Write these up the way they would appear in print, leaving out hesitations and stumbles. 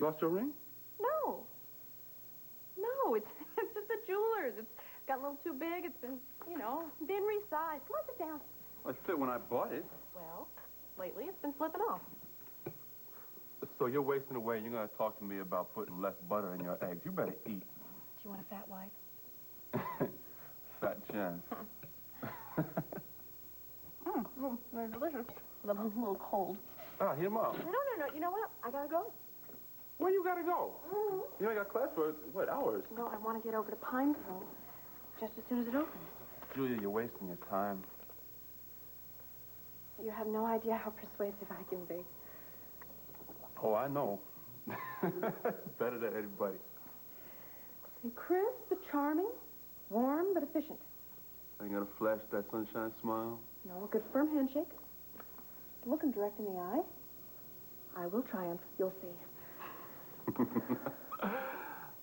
You lost your ring? No. No, it's just a jeweler's. It's got a little too big. It's been, been resized. Come on, sit down. Well, it fit when I bought it. Well, lately it's been slipping off. So you're wasting away and you're going to talk to me about putting less butter in your eggs. You better eat. Do you want a fat wife? Fat chance. They're delicious. A little cold. Ah, heat them up. No. You know what? I gotta go. Where you gotta go? You ain't got class for, what, hours? No, I want to get over to Pineville just as soon as it opens. Julia, you're wasting your time. You have no idea how persuasive I can be. Oh, I know. Better than anybody. You're crisp but charming, warm but efficient. I ain't gonna flash that sunshine smile. No, a good firm handshake. Look him direct in the eye. I will triumph. You'll see.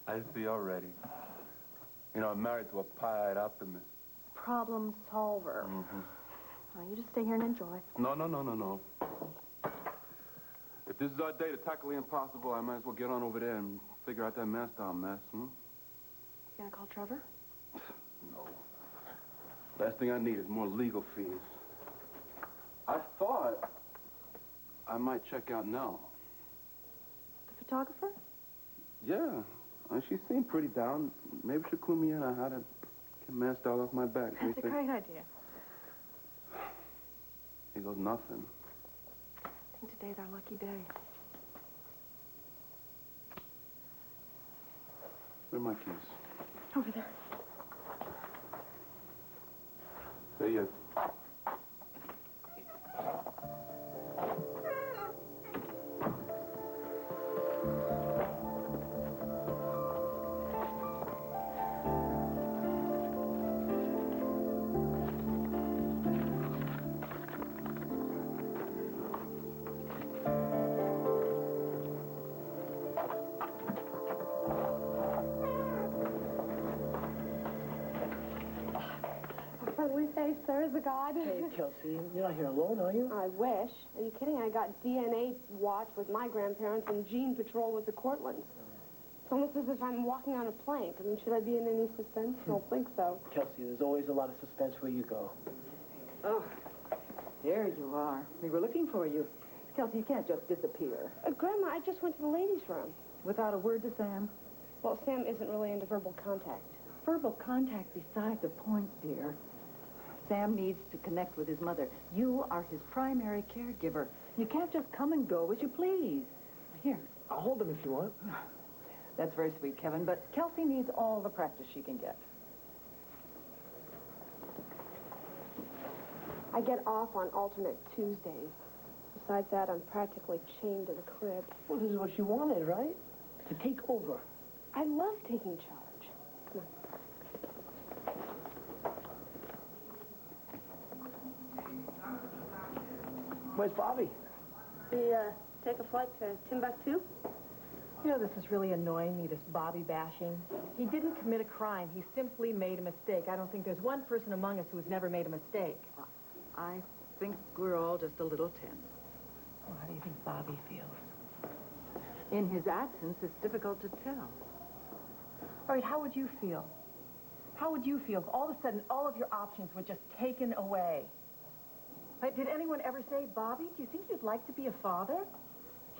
I see already. I'm married to a pie-eyed optimist. Problem solver. You just stay here and enjoy. No. If this is our day to tackle the impossible, I might as well get on over there and figure out that man-style mess, You gonna call Trevor? No. Last thing I need is more legal fees. I thought I might check out Nell. The photographer? Yeah. She seemed pretty down. Maybe she'll clue me in on how to get man-style off my back. That's a great idea. Here goes nothing. I think today's our lucky day. Where are my keys? Over there. See ya. There's a God. Hey, Kelsey, you're not here alone, are you? I wish. Are you kidding? I got DNA watch with my grandparents and gene patrol with the Cortlands. It's almost as if I'm walking on a plank. I mean, should I be in any suspense? I don't think so. Kelsey, there's always a lot of suspense where you go. Oh, there you are. We were looking for you. Kelsey, you can't just disappear. Grandma, I just went to the ladies' room. Without a word to Sam? Well, Sam isn't really into verbal contact. Verbal contact beside the point, dear. Sam needs to connect with his mother. You are his primary caregiver. You can't just come and go as you please. Here. I'll hold them if you want. That's very sweet, Kevin, but Kelsey needs all the practice she can get. I get off on alternate Tuesdays. Besides that, I'm practically chained to the crib. Well, this is what you wanted, right? To take over. I love taking charge. Come on. Where's Bobby? We take a flight to Timbuktu. This is really annoying me, this Bobby bashing. He didn't commit a crime. He simply made a mistake. I don't think there's one person among us who has never made a mistake. I think we're all just a little tense. Well, how do you think Bobby feels? In his absence, it's difficult to tell. All right, how would you feel? How would you feel if all of a sudden all of your options were just taken away? Like, did anyone ever say, Bobby, do you think you'd like to be a father?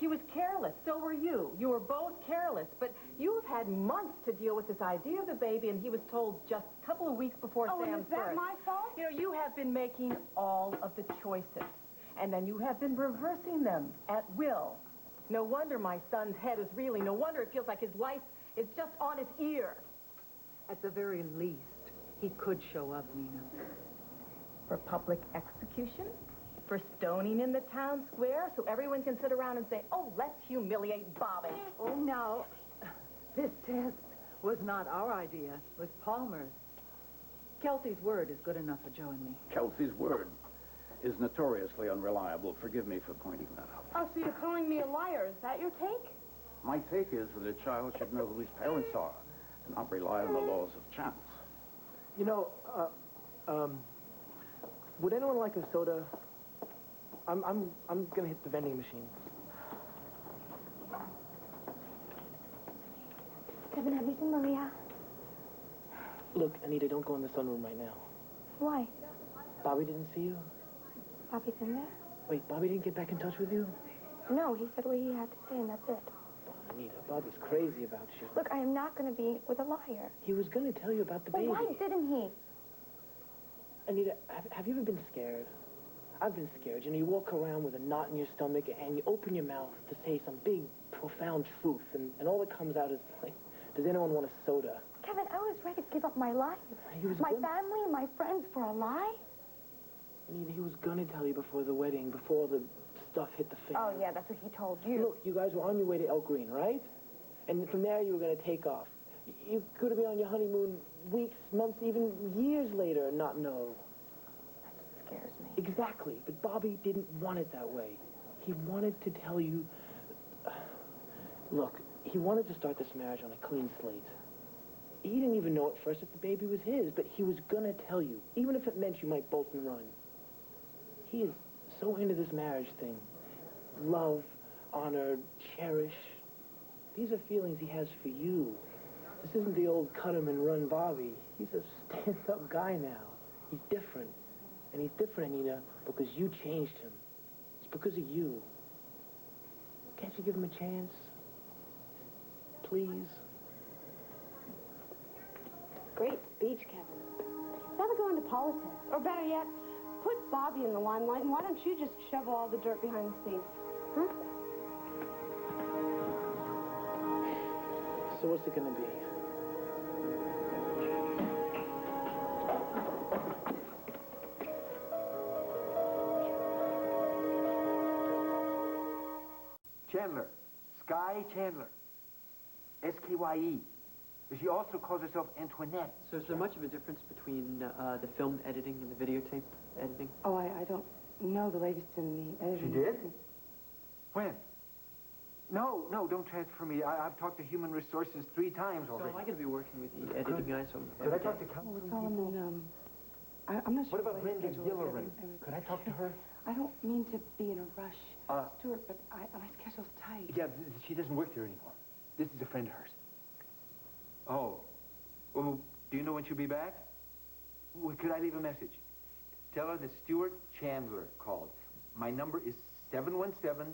He was careless. So were you. You were both careless. But you have had months to deal with this idea of the baby, and he was told just a couple of weeks before Sam's birth. Oh, is that my fault? You have been making all of the choices, and then you have been reversing them at will. No wonder my son's head is reeling. No wonder it feels like his life is just on his ear. At the very least, he could show up, Nina. For public execution? For stoning in the town square so everyone can sit around and say, oh, let's humiliate Bobby. Oh, no. This test was not our idea. It was Palmer's. Kelsey's word is good enough for Joe and me. Kelsey's word is notoriously unreliable. Forgive me for pointing that out. Oh, so you're calling me a liar. Is that your take? My take is that a child should know who his parents are and not rely on the laws of chance. Would anyone like a soda? I'm gonna hit the vending machine. Kevin, have you seen Maria? Look, Anita, don't go in the sunroom right now. Why? Bobby didn't see you? Bobby's in there? Wait, Bobby didn't get back in touch with you? No, he said what he had to say, and that's it. Anita, Bobby's crazy about you. Look, I am not going to be with a liar. He was going to tell you about the But baby. why didn't he? Anita, have you ever been scared? I've been scared. You know, you walk around with a knot in your stomach, and you open your mouth to say some big, profound truth, and all that comes out is like, does anyone want a soda? Kevin, I was ready to give up my life. My family, my friends for a lie? Anita, he was going to tell you before the wedding, before the stuff hit the fan. Oh, yeah, that's what he told you. Look, you guys were on your way to Elk Green, right? And from there, you were going to take off. You could have been on your honeymoon weeks, months, even years later and not know. That scares me. Exactly. But Bobby didn't want it that way. He wanted to tell you... Look, he wanted to start this marriage on a clean slate. He didn't even know at first if the baby was his, but he was going to tell you, even if it meant you might bolt and run. He is so into this marriage thing. Love, honor, cherish. These are feelings he has for you. This isn't the old cut him and run Bobby. He's a stand-up guy now. He's different. And he's different, Anita, because you changed him. It's because of you. Can't you give him a chance? Please? Great speech, Kevin. Never go into politics. Or better yet, put Bobby in the limelight, and why don't you just shovel all the dirt behind the scenes? Huh? So what's it gonna be? Chandler. Sky Chandler. S-K-Y-E. She also calls herself Antoinette. So is there much of a difference between the film editing and the videotape editing? Oh, I don't know the latest in the editing. She did? When? No, don't transfer me. I've talked to Human Resources 3 times So already. am I going to be working with the editing guys? Could I talk to counseling Well, people? I'm not sure. What about Brenda schedule is. Gillerin? Could I talk to her? I don't mean to be in a rush, Stuart, but my schedule's tight. Yeah, she doesn't work there anymore. This is a friend of hers. Oh. Well, do you know when she'll be back? Well, could I leave a message? Tell her that Stuart Chandler called. My number is 717-555-0181.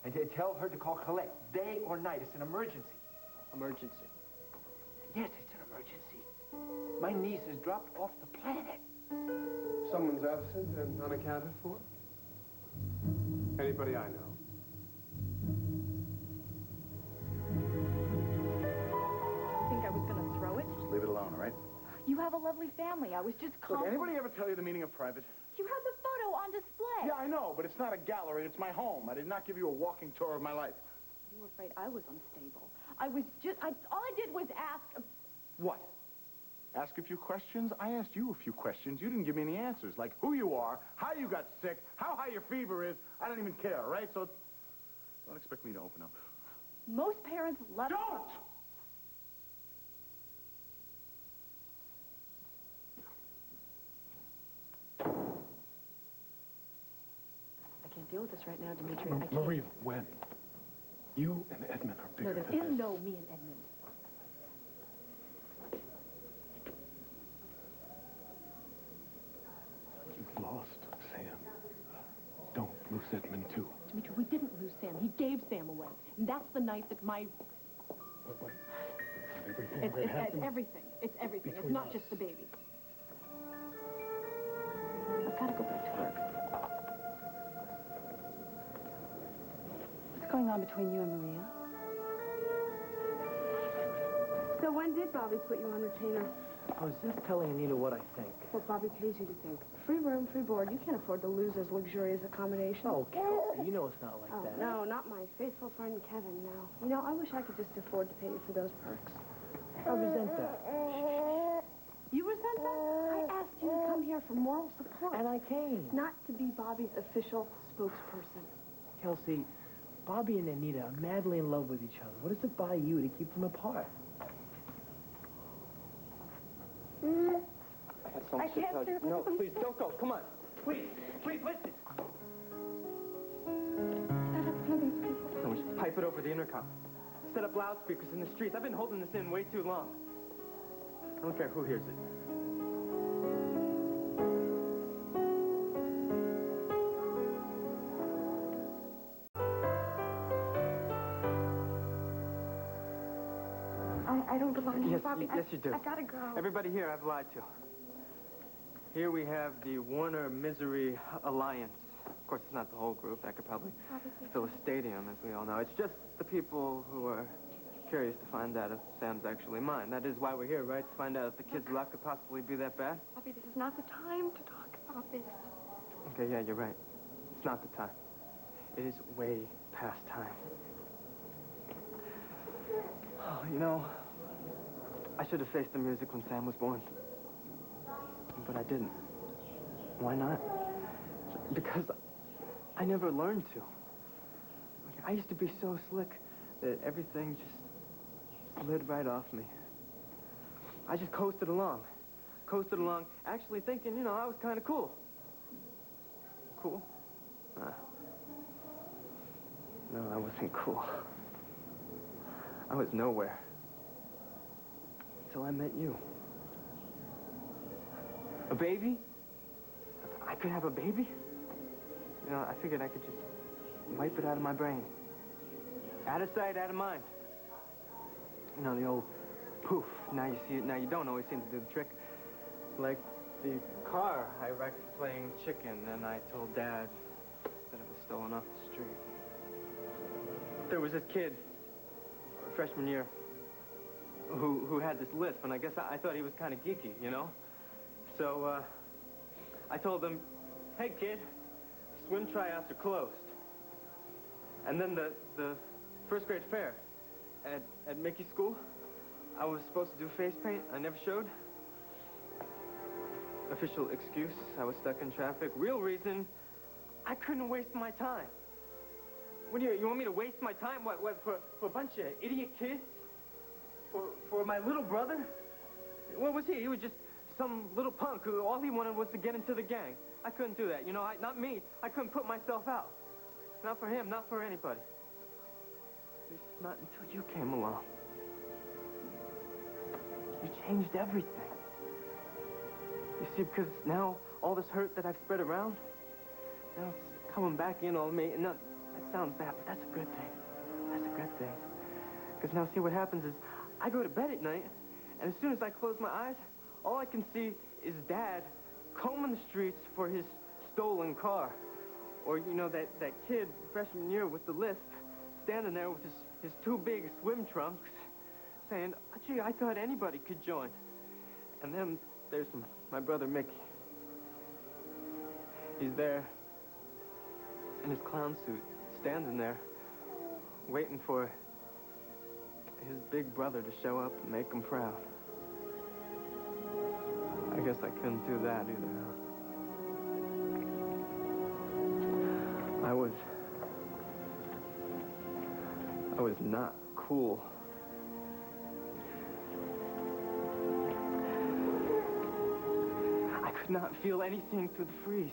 And to tell her to call collect, day or night. It's an emergency. Emergency. Yes, it's an emergency. My niece has dropped off the planet. Someone's absent and unaccounted for? Anybody I know? Think I was going to throw it? Just leave it alone, all right? You have a lovely family. I was just Look, anybody ever tell you the meaning of private? You have the photo on display. Yeah, I know, but it's not a gallery. It's my home. I did not give you a walking tour of my life. You were afraid I was unstable. I was just, all I did was ask. What? Ask a few questions? I asked you a few questions. You didn't give me any answers, like who you are, how you got sick, how high your fever is. I don't even care, right? So don't expect me to open up. Most parents love. Don't! I can't deal with this right now, Dimitri. I can't. Maria, when? You and Edmund are bigger No, there than is this. no me and Edmund. You've lost Sam. Don't lose Edmund, too. Dimitri, we didn't lose Sam. He gave Sam away. And that's the night that my... What? Everything It's that happened? everything. It's everything. It's Between not us. just the baby. I've got to go back to work. What's going on between you and Maria? So when did Bobby put you on retainer? I was just telling Anita what I think. What Bobby pays you to think. Free room, free board. You can't afford to lose those luxurious accommodations. Oh, Kelsey, you know it's not like Oh, that. no, not my faithful friend Kevin, no. You know, I wish I could just afford to pay you for those perks. I resent that. You resent that? I asked you to come here for moral support. And I came. Not to be Bobby's official spokesperson. Kelsey, Bobby and Anita are madly in love with each other. What does it buy you to keep them apart? I have something to tell you. No, please, don't go. Come on. Please, listen. Shut up, please. No, just pipe it over the intercom. set up loudspeakers in the streets. I've been holding this in way too long. I don't care who hears it. I don't belong here, Yes, Bobby. yes, you do. I gotta go. Everybody here I've lied to. Here we have the Warner Misery Alliance. Of course, it's not the whole group. That could probably fill a stadium, as we all know. It's just the people who are curious to find out if Sam's actually mine. That is why we're here, right? To find out if the kid's luck could possibly be that bad. Bobby, this is not the time to talk about this. Okay, yeah, you're right. It's not the time. It is way past time. Oh, you know, I should have faced the music when Sam was born. But I didn't. Why not? Because I never learned to. I used to be so slick that everything just slid right off me. I just coasted along, actually thinking, you know, I was kind of cool. Cool? No, I wasn't cool. I was nowhere. Until I met you. A baby? I could have a baby? You know, I figured I could just wipe it out of my brain. Out of sight, out of mind. You know, the old poof. Now you see it, now you don't always seem to do the trick. Like the car I wrecked playing chicken, and I told Dad that it was stolen off the street. There was this kid, freshman year, who had this lisp, and I guess I thought he was kind of geeky, you know? So, I told him, hey, kid, swim tryouts are closed. And then the first grade fair at Mickey's school, I was supposed to do face paint. I never showed. Official excuse, I was stuck in traffic. Real reason, I couldn't waste my time. What do you want me to waste my time? What for a bunch of idiot kids? For my little brother? What was he? He was just some little punk who all he wanted was to get into the gang. I couldn't do that, you know, not me. I couldn't put myself out. Not for him, not for anybody. At least not until you came along. You changed everything. You see, because now all this hurt that I've spread around, now it's coming back in on me. And now, that sounds bad, but that's a good thing. That's a good thing. Because now, see, what happens is I go to bed at night, and as soon as I close my eyes, all I can see is Dad combing the streets for his stolen car. Or, you know, that kid freshman year with the lisp standing there with his two big swim trunks saying, oh, gee, I thought anybody could join. And then there's my brother Mickey. He's there in his clown suit, standing there, waiting for his big brother to show up and make him proud. I guess I couldn't do that either. I was not cool. I could not feel anything through the freeze.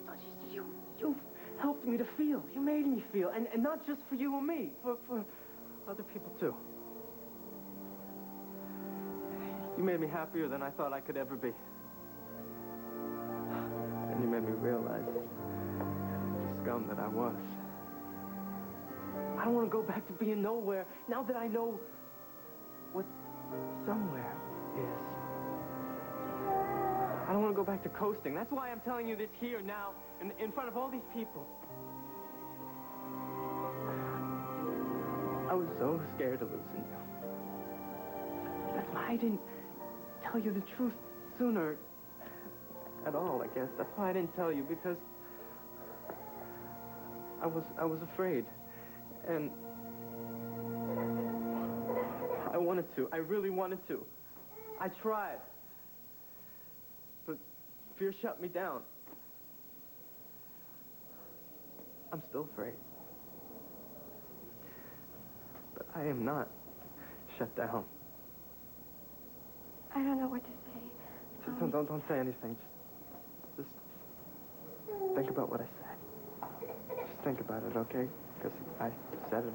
But you helped me to feel. You made me feel. And not just for you and me, for other people too. You made me happier than I thought I could ever be. And you made me realize the scum that I was. I don't want to go back to being nowhere now that I know what somewhere is. I don't want to go back to coasting. That's why I'm telling you this here now in front of all these people. I was so scared of losing you. That's why I didn't tell you the truth sooner at all, I guess. That's why I didn't tell you, because I was afraid. And I wanted to. I really wanted to. I tried. But fear shut me down. I'm still afraid. But I am not shut down. I don't know what to say. Don't say anything. Just think about what I said. Just think about it, okay? Because I said it